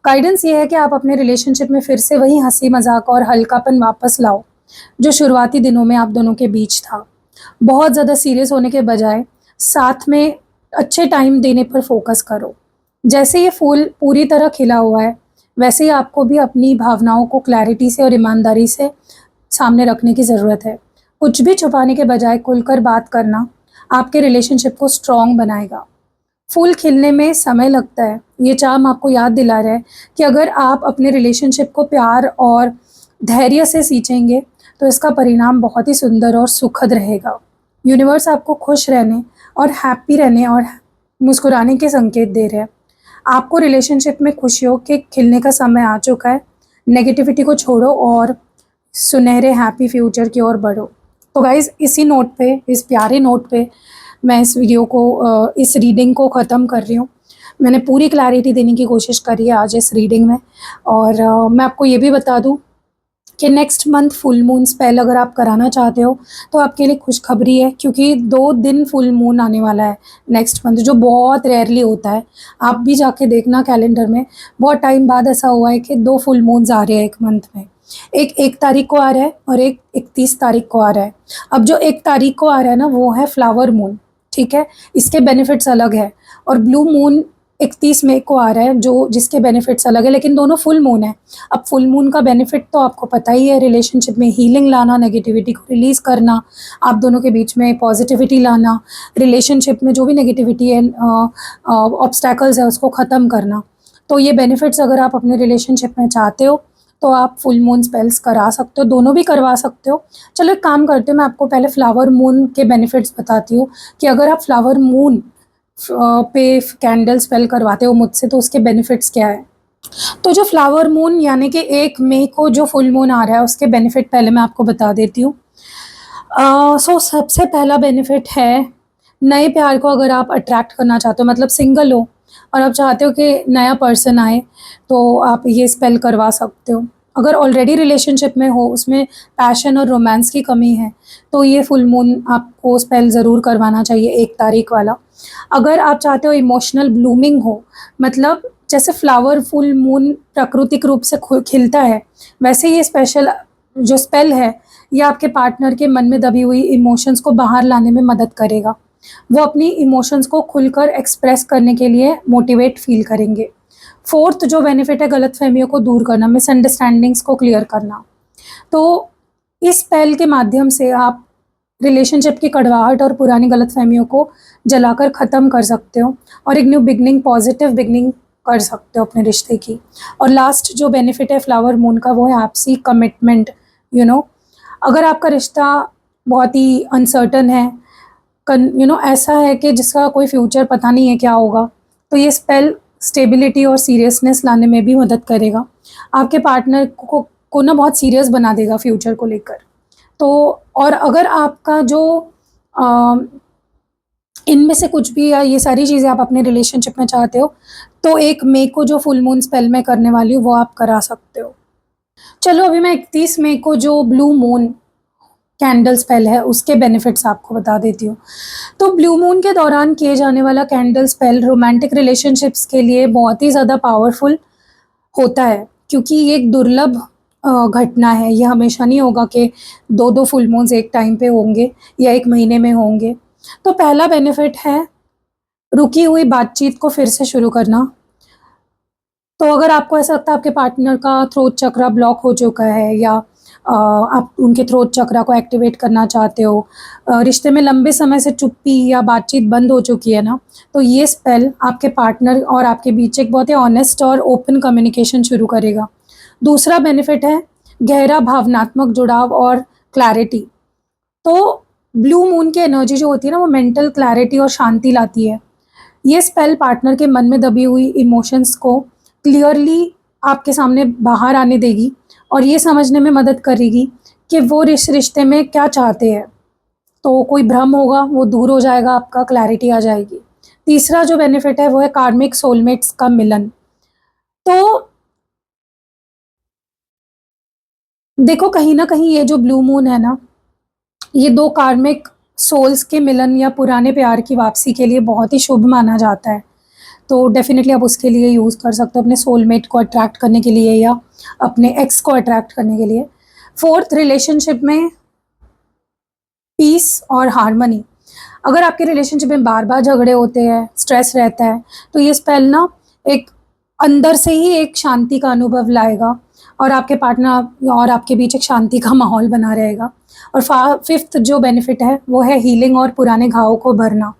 गाइडेंस ये है कि आप अपने रिलेशनशिप में फिर से वही हंसी मजाक और हल्कापन वापस लाओ जो शुरुआती दिनों में आप दोनों के बीच था। बहुत ज़्यादा सीरियस होने के बजाय साथ में अच्छे टाइम देने पर फोकस करो। जैसे ये फूल पूरी तरह खिला हुआ है, वैसे ही आपको भी अपनी भावनाओं को क्लैरिटी से और ईमानदारी से सामने रखने की ज़रूरत है। कुछ भी छुपाने के बजाय खुलकर बात करना आपके रिलेशनशिप को स्ट्रॉन्ग बनाएगा। फूल खिलने में समय लगता है। ये चार्म आपको याद दिला रहा है कि अगर आप अपने रिलेशनशिप को प्यार और धैर्य से सींचेंगे तो इसका परिणाम बहुत ही सुंदर और सुखद रहेगा। यूनिवर्स आपको खुश रहने और हैप्पी रहने और मुस्कुराने के संकेत दे रहे हैं। आपको रिलेशनशिप में खुशियों के खिलने का समय आ चुका है। नेगेटिविटी को छोड़ो और सुनहरे हैप्पी फ्यूचर की ओर बढ़ो। तो गाइज़ इसी नोट पे, इस प्यारे नोट पे मैं इस वीडियो को, इस रीडिंग को ख़त्म कर रही हूँ। मैंने पूरी क्लैरिटी देने की कोशिश करी है आज इस रीडिंग में। और मैं आपको ये भी बता दूँ कि next month full moon spell अगर आप कराना चाहते हो तो आपके लिए खुशखबरी है, क्योंकि 2 दिन फुल मून आने वाला है नेक्स्ट मंथ, जो बहुत रेयरली होता है। आप भी जाके देखना कैलेंडर में, बहुत टाइम बाद ऐसा हुआ है कि 2 फुल मून्स आ रहे हैं एक मंथ में। एक 1 तारीख को आ रहा है और एक 31 तारीख को आ रहा है। अब जो 1 तारीख को आ रहा है ना, वो है फ्लावर मून, ठीक है, इसके बेनिफिट्स अलग है। और ब्लू मून 31 मई को आ रहा है, जो जिसके बेनिफिट्स अलग है, लेकिन दोनों फुल मून है। अब फुल मून का बेनिफिट तो आपको पता ही है, रिलेशनशिप में हीलिंग लाना, नेगेटिविटी को रिलीज़ करना, आप दोनों के बीच में पॉजिटिविटी लाना, रिलेशनशिप में जो भी नेगेटिविटी है, ऑब्स्टैकल्स है, उसको ख़त्म करना। तो ये बेनिफिट्स अगर आप अपने रिलेशनशिप में चाहते हो तो आप फुल मून स्पेल्स करा सकते हो, दोनों भी करवा सकते हो। चलो एक काम करते हैं, मैं आपको पहले फ्लावर मून के बेनिफिट्स बताती हूँ कि अगर आप फ्लावर मून पे कैंडल स्पेल करवाते हो मुझसे तो उसके बेनिफिट्स क्या है। तो जो फ्लावर मून यानी कि 1 मई को जो फुल मून आ रहा है, उसके बेनिफिट पहले मैं आपको बता देती हूँ। सो सबसे पहला बेनिफिट है, नए प्यार को अगर आप अट्रैक्ट करना चाहते हो, मतलब सिंगल हो और आप चाहते हो कि नया पर्सन आए, तो आप ये स्पेल करवा सकते हो। अगर ऑलरेडी रिलेशनशिप में हो, उसमें पैशन और रोमांस की कमी है, तो ये फुल मून आपको स्पेल ज़रूर करवाना चाहिए 1 तारीख वाला। अगर आप चाहते हो इमोशनल ब्लूमिंग हो, मतलब जैसे फ्लावर फुल मून प्राकृतिक रूप से खिलता है, वैसे ये स्पेशल जो स्पेल है, ये आपके पार्टनर के मन में दबी हुई इमोशंस को बाहर लाने में मदद करेगा। वो अपनी इमोशंस को खुलकर एक्सप्रेस करने के लिए मोटिवेट फील करेंगे। फोर्थ जो बेनिफिट है, गलतफहमियों को दूर करना, मिसअंडरस्टैंडिंग्स को क्लियर करना। तो इस पहल के माध्यम से आप रिलेशनशिप की कड़वाहट और पुरानी गलतफहमियों को जलाकर ख़त्म कर सकते हो और एक न्यू बिगनिंग, पॉजिटिव बिगनिंग कर सकते हो अपने रिश्ते की। और लास्ट जो बेनिफिट है फ्लावर मून का, वो है आपसी कमिटमेंट। अगर आपका रिश्ता बहुत ही अनसर्टन है, ऐसा है कि जिसका कोई फ्यूचर पता नहीं है क्या होगा, तो ये स्पेल स्टेबिलिटी और सीरियसनेस लाने में भी मदद करेगा। आपके पार्टनर को ना बहुत सीरियस बना देगा फ्यूचर को लेकर। तो और अगर आपका जो अ, इनमें से कुछ भी या ये सारी चीज़ें आप अपने रिलेशनशिप में चाहते हो, तो 1 मई को जो फुल मून स्पेल मैं करने वाली हूँ, वो आप करा सकते हो। चलो अभी मैं 31 मई को जो ब्लू मून कैंडल स्पेल है, उसके बेनिफिट्स आपको बता देती हूँ। तो ब्लू मून के दौरान किए जाने वाला कैंडल स्पेल रोमांटिक रिलेशनशिप्स के लिए बहुत ही ज़्यादा पावरफुल होता है, क्योंकि ये एक दुर्लभ घटना है। ये हमेशा नहीं होगा कि 2-2 फुल मून्स एक टाइम पे होंगे या 1 महीने में होंगे। तो पहला बेनिफिट है रुकी हुई बातचीत को फिर से शुरू करना। तो अगर आपको ऐसा लगता है आपके पार्टनर का थ्रोट चक्रा ब्लॉक हो चुका है, या आप उनके थ्रोट चक्रा को एक्टिवेट करना चाहते हो, रिश्ते में लंबे समय से चुप्पी या बातचीत बंद हो चुकी है ना, तो ये स्पेल आपके पार्टनर और आपके बीच एक बहुत ही ऑनेस्ट और ओपन कम्युनिकेशन शुरू करेगा। दूसरा बेनिफिट है गहरा भावनात्मक जुड़ाव और क्लैरिटी। तो ब्लू मून की एनर्जी जो होती है ना, वो मेंटल क्लैरिटी और शांति लाती है। ये स्पेल पार्टनर के मन में दबी हुई इमोशंस को क्लियरली आपके सामने बाहर आने देगी और ये समझने में मदद करेगी कि वो रिश्ते में क्या चाहते हैं। तो कोई भ्रम होगा वो दूर हो जाएगा, आपका क्लैरिटी आ जाएगी। तीसरा जो बेनिफिट है वो है कार्मिक सोलमेट्स का मिलन। तो देखो, कहीं ना कहीं ये जो ब्लू मून है ना, ये 2 कार्मिक सोल्स के मिलन या पुराने प्यार की वापसी के लिए बहुत ही शुभ माना जाता है। तो डेफ़िनेटली आप उसके लिए यूज़ कर सकते हो, अपने सोलमेट को अट्रैक्ट करने के लिए या अपने एक्स को अट्रैक्ट करने के लिए। फोर्थ, रिलेशनशिप में पीस और हार्मनी। अगर आपके रिलेशनशिप में बार-बार झगड़े होते हैं, स्ट्रेस रहता है, तो ये स्पेल ना एक अंदर से ही एक शांति का अनुभव लाएगा और आपके पार्टनर और आपके बीच एक शांति का माहौल बना रहेगा। और फिफ्थ जो बेनिफिट है वो है हीलिंग और पुराने घावों को भरना।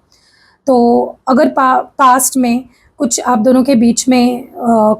तो अगर पास्ट में कुछ आप दोनों के बीच में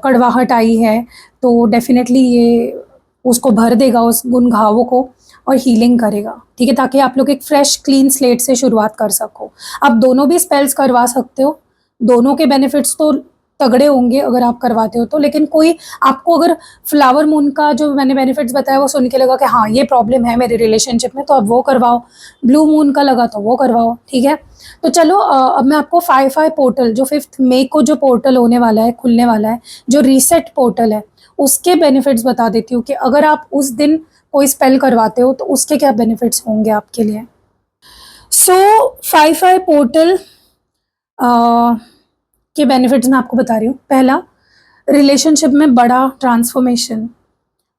कड़वाहट आई है, तो डेफ़िनेटली ये उसको भर देगा, उन घावों को, और हीलिंग करेगा, ठीक है? ताकि आप लोग एक फ्रेश क्लीन स्लेट से शुरुआत कर सको। आप दोनों भी स्पेल्स करवा सकते हो, दोनों के बेनिफिट्स तो तगड़े होंगे अगर आप करवाते हो तो। लेकिन कोई आपको अगर फ्लावर मून का जो मैंने बेनिफिट्स बताया वो सुन के लगा कि हाँ, ये प्रॉब्लम है मेरे रिलेशनशिप में, तो अब वो करवाओ। ब्लू मून का लगा तो वो करवाओ, ठीक है? तो चलो अब मैं आपको 5/5 पोर्टल, जो 5th मई को जो पोर्टल होने वाला है, खुलने वाला है, जो रीसेट पोर्टल है, उसके बेनिफिट्स बता देती हूँ कि अगर आप उस दिन कोई स्पेल करवाते हो तो उसके क्या बेनिफिट्स होंगे आपके लिए। सो 5/5 पोर्टल के बेनिफिट्स मैं आपको बता रही हूँ। पहला, रिलेशनशिप में बड़ा ट्रांसफॉर्मेशन।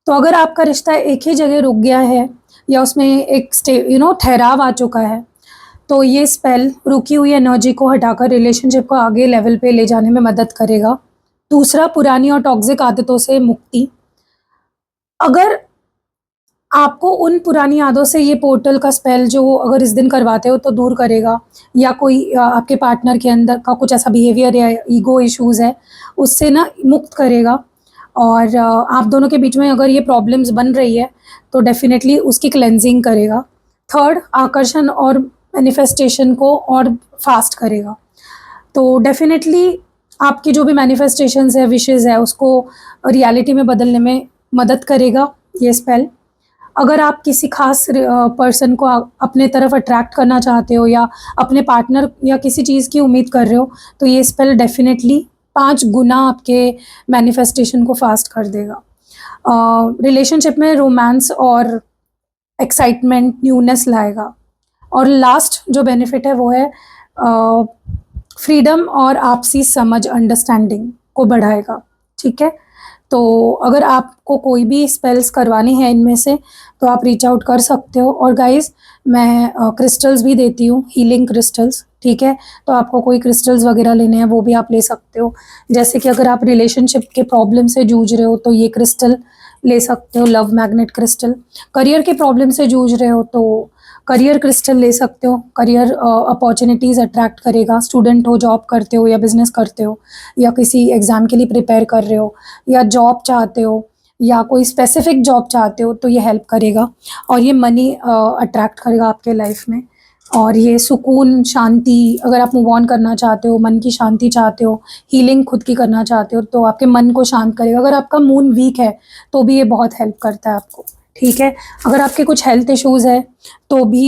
तो अगर आपका रिश्ता एक ही जगह रुक गया है या उसमें एक ठहराव आ चुका है, तो ये स्पेल रुकी हुई एनर्जी को हटाकर रिलेशनशिप को आगे लेवल पे ले जाने में मदद करेगा। दूसरा, पुरानी और टॉक्सिक आदतों से मुक्ति। अगर आपको उन पुरानी यादों से ये पोर्टल का स्पेल जो अगर इस दिन करवाते हो तो दूर करेगा, या कोई आपके पार्टनर के अंदर का कुछ ऐसा बिहेवियर या ईगो इश्यूज़ है, उससे ना मुक्त करेगा। और आप दोनों के बीच में अगर ये प्रॉब्लम्स बन रही है तो डेफ़िनेटली उसकी क्लेंजिंग करेगा। थर्ड, आकर्षण और मैनिफेस्टेशन को और फास्ट करेगा। तो डेफ़िनेटली आपकी जो भी मैनिफेस्टेशंस है, विशेज़ है, उसको रियलिटी में बदलने में मदद करेगा ये स्पेल। अगर आप किसी खास पर्सन को अपने तरफ अट्रैक्ट करना चाहते हो या अपने पार्टनर या किसी चीज़ की उम्मीद कर रहे हो, तो ये स्पेल डेफिनेटली 5 गुना आपके मैनिफेस्टेशन को फास्ट कर देगा। रिलेशनशिप में रोमांस और एक्साइटमेंट, न्यूनेस लाएगा। और लास्ट जो बेनिफिट है वो है फ्रीडम और आपसी समझ, अंडरस्टैंडिंग को बढ़ाएगा। ठीक है, तो अगर आपको कोई भी स्पेल्स करवानी है इनमें से तो आप रीच आउट कर सकते हो। और गाइस, मैं क्रिस्टल्स भी देती हूँ, हीलिंग क्रिस्टल्स। ठीक है, तो आपको कोई क्रिस्टल्स वगैरह लेने हैं वो भी आप ले सकते हो। जैसे कि अगर आप रिलेशनशिप के प्रॉब्लम से जूझ रहे हो तो ये क्रिस्टल ले सकते हो, लव मैग्नेट क्रिस्टल। करियर के प्रॉब्लम से जूझ रहे हो तो करियर क्रिस्टल ले सकते हो, करियर अपॉर्चुनिटीज़ अट्रैक्ट करेगा। स्टूडेंट हो, जॉब करते हो या बिजनेस करते हो या किसी एग्ज़ाम के लिए प्रिपेयर कर रहे हो या जॉब चाहते हो या कोई स्पेसिफिक जॉब चाहते हो तो ये हेल्प करेगा। और ये मनी अट्रैक्ट करेगा आपके लाइफ में। और ये सुकून, शांति, अगर आप मूव ऑन करना चाहते हो, मन की शांति चाहते हो, हीलिंग खुद की करना चाहते हो तो आपके मन को शांत करेगा। अगर आपका मूड वीक है तो भी ये बहुत हेल्प करता है आपको। ठीक है, अगर आपके कुछ हेल्थ इश्यूज़ है तो भी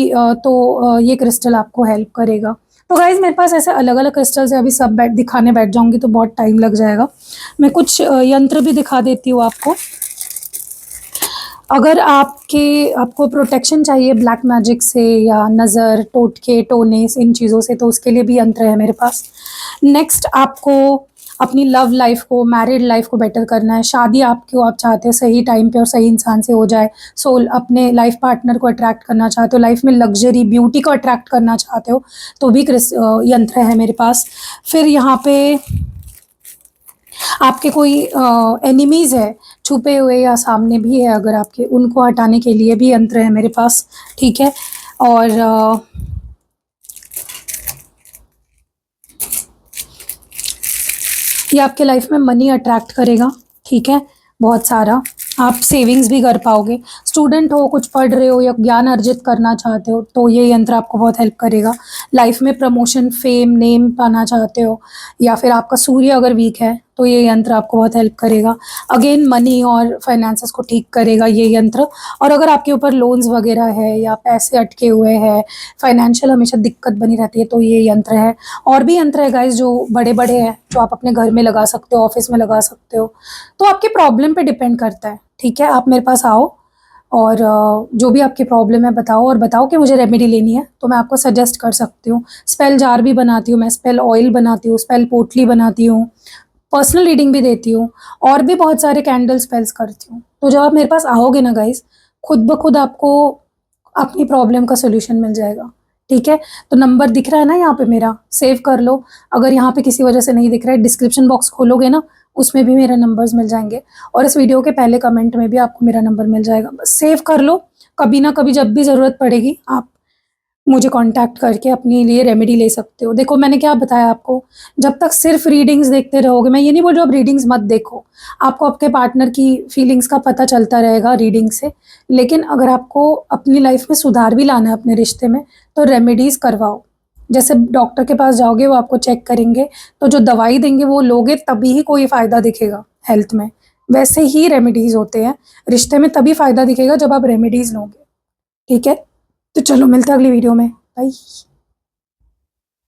ये क्रिस्टल आपको हेल्प करेगा। तो गाइज़, मेरे पास ऐसे अलग अलग क्रिस्टल्स है, अभी सब दिखाने बैठ जाऊंगी तो बहुत टाइम लग जाएगा। मैं कुछ यंत्र भी दिखा देती हूँ आपको। अगर आपको प्रोटेक्शन चाहिए ब्लैक मैजिक से या नज़र, टोटके, टोनेस, इन चीज़ों से, तो उसके लिए भी यंत्र है मेरे पास। नेक्स्ट, आपको अपनी लव लाइफ को, मैरिड लाइफ को बेटर करना है, शादी आपको आप चाहते हो सही टाइम पे और सही इंसान से हो जाए, सोल अपने लाइफ पार्टनर को अट्रैक्ट करना चाहते हो, लाइफ में लग्जरी, ब्यूटी को अट्रैक्ट करना चाहते हो तो भी यंत्र है मेरे पास। फिर यहाँ पे आपके कोई एनिमीज़ है, छुपे हुए या सामने भी है अगर आपके, उनको हटाने के लिए भी यंत्र है मेरे पास। ठीक है, और ये आपके लाइफ में मनी अट्रैक्ट करेगा। ठीक है, बहुत सारा आप सेविंग्स भी कर पाओगे। स्टूडेंट हो, कुछ पढ़ रहे हो या ज्ञान अर्जित करना चाहते हो तो ये यंत्र आपको बहुत हेल्प करेगा। लाइफ में प्रमोशन, फेम, नेम पाना चाहते हो या फिर आपका सूर्य अगर वीक है तो ये यंत्र आपको बहुत हेल्प करेगा। अगेन, मनी और फाइनेंसेस को ठीक करेगा ये यंत्र। और अगर आपके ऊपर लोन्स वगैरह है या पैसे अटके हुए हैं, फाइनेंशियल हमेशा दिक्कत बनी रहती है, तो ये यंत्र है। और भी यंत्र है गाइस जो बड़े बड़े हैं, जो आप अपने घर में लगा सकते हो, ऑफिस में लगा सकते हो। तो आपके प्रॉब्लम पे डिपेंड करता है। ठीक है, आप मेरे पास आओ और जो भी आपकी प्रॉब्लम है बताओ, और बताओ कि मुझे रेमेडी लेनी है तो मैं आपको सजेस्ट कर सकती हूँ। स्पेल जार भी बनाती हूँ मैं, स्पेल ऑयल बनाती हूँ, स्पेल पोटली बनाती हूँ, पर्सनल रीडिंग भी देती हूँ और भी बहुत सारे कैंडल स्पेल्स करती हूँ। तो जब आप मेरे पास आओगे ना गाइस, खुद ब खुद आपको अपनी प्रॉब्लम का सोल्यूशन मिल जाएगा। ठीक है, तो नंबर दिख रहा है ना यहाँ पे मेरा, सेव कर लो। अगर यहाँ पे किसी वजह से नहीं दिख रहा है, डिस्क्रिप्शन बॉक्स खोलोगे ना, उसमें भी मेरे नंबर्स मिल जाएंगे और इस वीडियो के पहले कमेंट में भी आपको मेरा नंबर मिल जाएगा। बस सेव कर लो, कभी ना कभी जब भी ज़रूरत पड़ेगी आप मुझे कांटेक्ट करके अपने लिए रेमेडी ले सकते हो। देखो, मैंने क्या बताया आपको, जब तक सिर्फ रीडिंग्स देखते रहोगे, मैं ये नहीं बोल रही हूँ आप रीडिंग्स मत देखो, आपको आपके पार्टनर की फीलिंग्स का पता चलता रहेगा रीडिंग से। लेकिन अगर आपको अपनी लाइफ में सुधार भी लाना है अपने रिश्ते में तो रेमेडीज़ करवाओ। जैसे डॉक्टर के पास जाओगे, वो आपको चेक करेंगे तो जो दवाई देंगे वो लोगे तभी ही कोई फ़ायदा दिखेगा हेल्थ में। वैसे ही रेमेडीज़ होते हैं, रिश्ते में तभी फ़ायदा दिखेगा जब आप रेमेडीज़ लोगे। ठीक है, तो चलो मिलते हैं अगली वीडियो में। बाय।